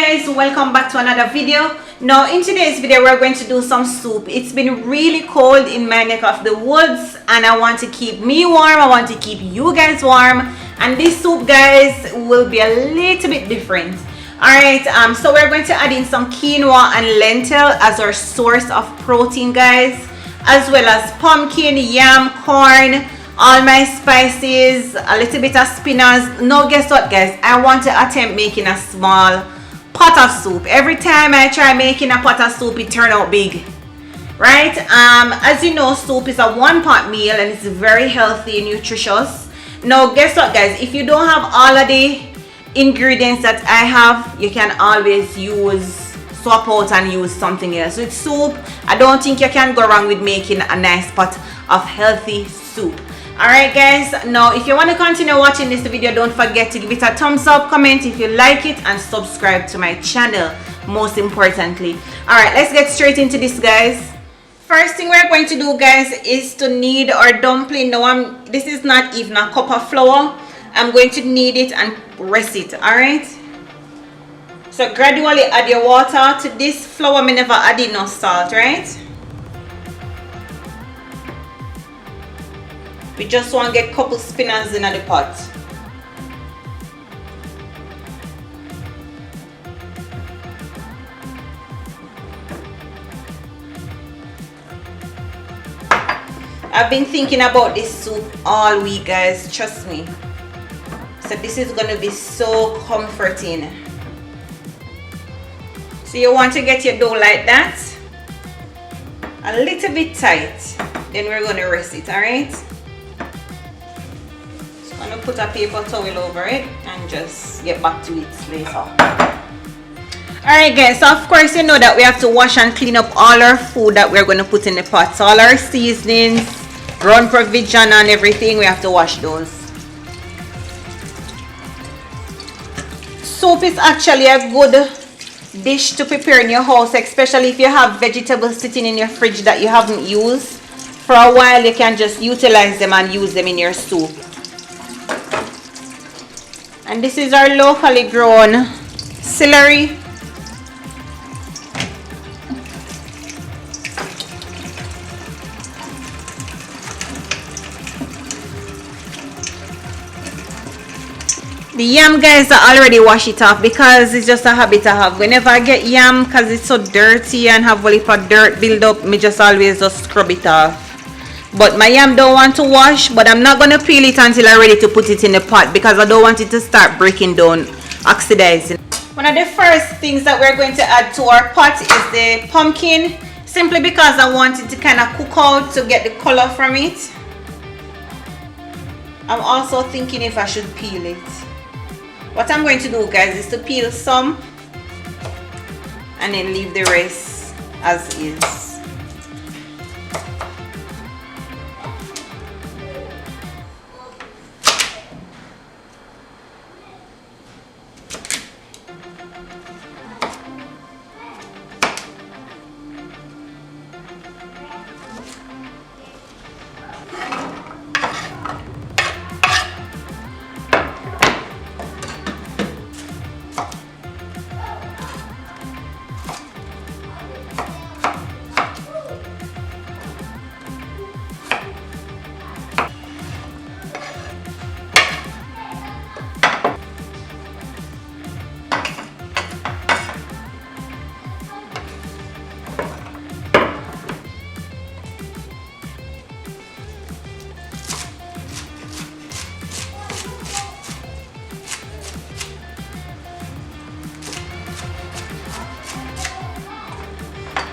guys, welcome back to another video. Now in today's video we're going to do some soup. It's been really cold in my neck of the woods and I want to keep me warm, I want to keep you guys warm, and this soup guys will be a little bit different. Alright, so we're going to add in some quinoa and lentil as our source of protein guys, as well as pumpkin, yam, corn, all my spices, a little bit of spinach. Now guess what guys, I want to attempt making a small pot of soup. Every time I try making a pot of soup it turns out big, right? As you know, soup is a one-pot meal and it's very healthy and nutritious. Now guess what guys, if you don't have all of the ingredients that I have, you can always swap out and use something else. With soup, I don't think you can go wrong with making a nice pot of healthy soup. Alright guys, now if you want to continue watching this video, don't forget to give it a thumbs up, comment if you like it, and subscribe to my channel, most importantly. Alright, let's get straight into this guys. First thing we're going to do guys is to knead our dumpling. Now this is not even a cup of flour. I'm going to knead it and rest it. Alright, so gradually add your water to this flour. I never add enough salt, right? We just want to get a couple spinners in the pot. I've been thinking about this soup all week guys, trust me. So this is going to be so comforting. So you want to get your dough like that, a little bit tight, then we're going to rest it. Alright, I'm going to put a paper towel over it and just get back to it later. Alright guys, so of course you know that we have to wash and clean up all our food that we're going to put in the pot. So all our seasonings, ground provision and everything, we have to wash those. Soup is actually a good dish to prepare in your house, especially if you have vegetables sitting in your fridge that you haven't used for a while. You can just utilize them and use them in your soup. And this is our locally grown celery. The yam guys, I already wash it off because it's just a habit I have. Whenever I get yam, because it's so dirty and have a little of dirt build up, me just always just scrub it off. But my yam don't want to wash, but I'm not going to peel it until I'm ready to put it in the pot because I don't want it to start breaking down, oxidizing. One of the first things that we're going to add to our pot is the pumpkin, simply because I want it to kind of cook out to get the color from it. I'm also thinking if I should peel it. What I'm going to do guys is to peel some and then leave the rest as is.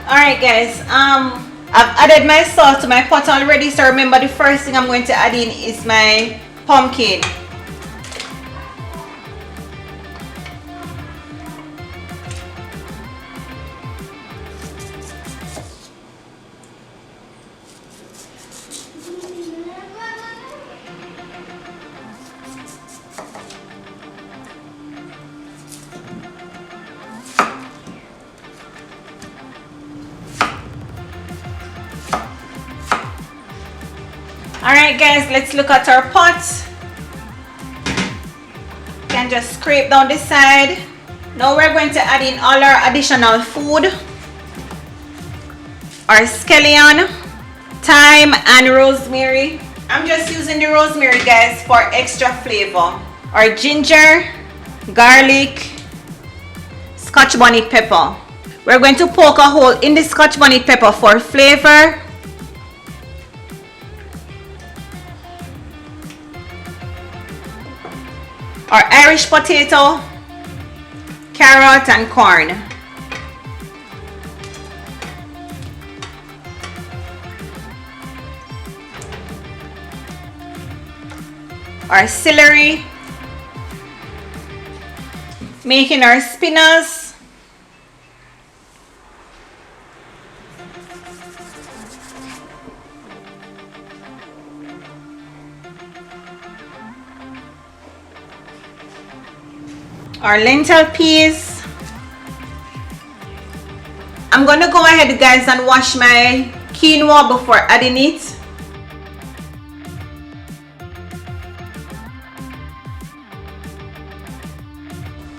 Alright guys, I've added my salt to my pot already. So remember, the first thing I'm going to add in is my pumpkin. Alright guys, let's look at our pot. You can just scrape down the side. Now we're going to add in all our additional food. Our scallion, thyme, and rosemary. I'm just using the rosemary, guys, for extra flavor. Our ginger, garlic, Scotch bonnet pepper. We're going to poke a hole in the Scotch bonnet pepper for flavor. Our Irish potato, carrot, and corn. Our celery, making our spinach, our lentil peas. I'm gonna go ahead, guys, and wash my quinoa before adding it.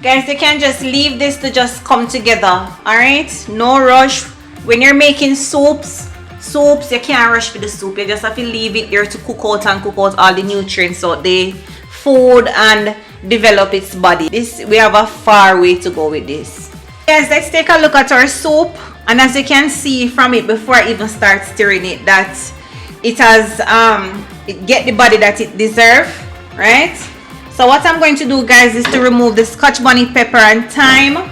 Guys, you can just leave this to just come together, alright? No rush. When you're making soups, you can't rush for the soup. You just have to leave it there to cook out and cook out all the nutrients out the food and develop its body. We have a far way to go with this. Guys, let's take a look at our soup. And as you can see from it before I even start stirring it, that it has it get the body that it deserves, right? So what I'm going to do, guys, is to remove the Scotch bonnet pepper and thyme.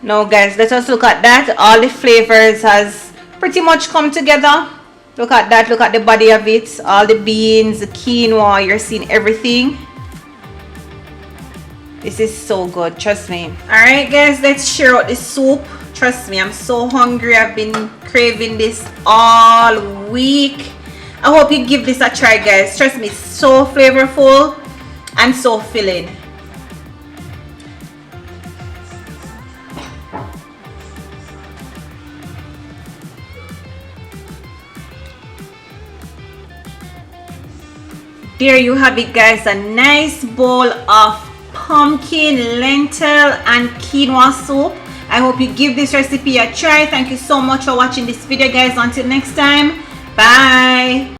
Now, guys, let us look at that. All the flavors has pretty much come together. Look at that. Look at the body of it. All the beans, the quinoa, you're seeing everything. This is so good, trust me. Alright, guys, let's share out the soup. Trust me, I'm so hungry. I've been craving this all week. I hope you give this a try, guys. Trust me, it's so flavorful and so filling. There you have it, guys, a nice bowl of pumpkin, lentil, and quinoa soup. I hope you give this recipe a try. Thank you so much for watching this video, guys. Until next time, bye.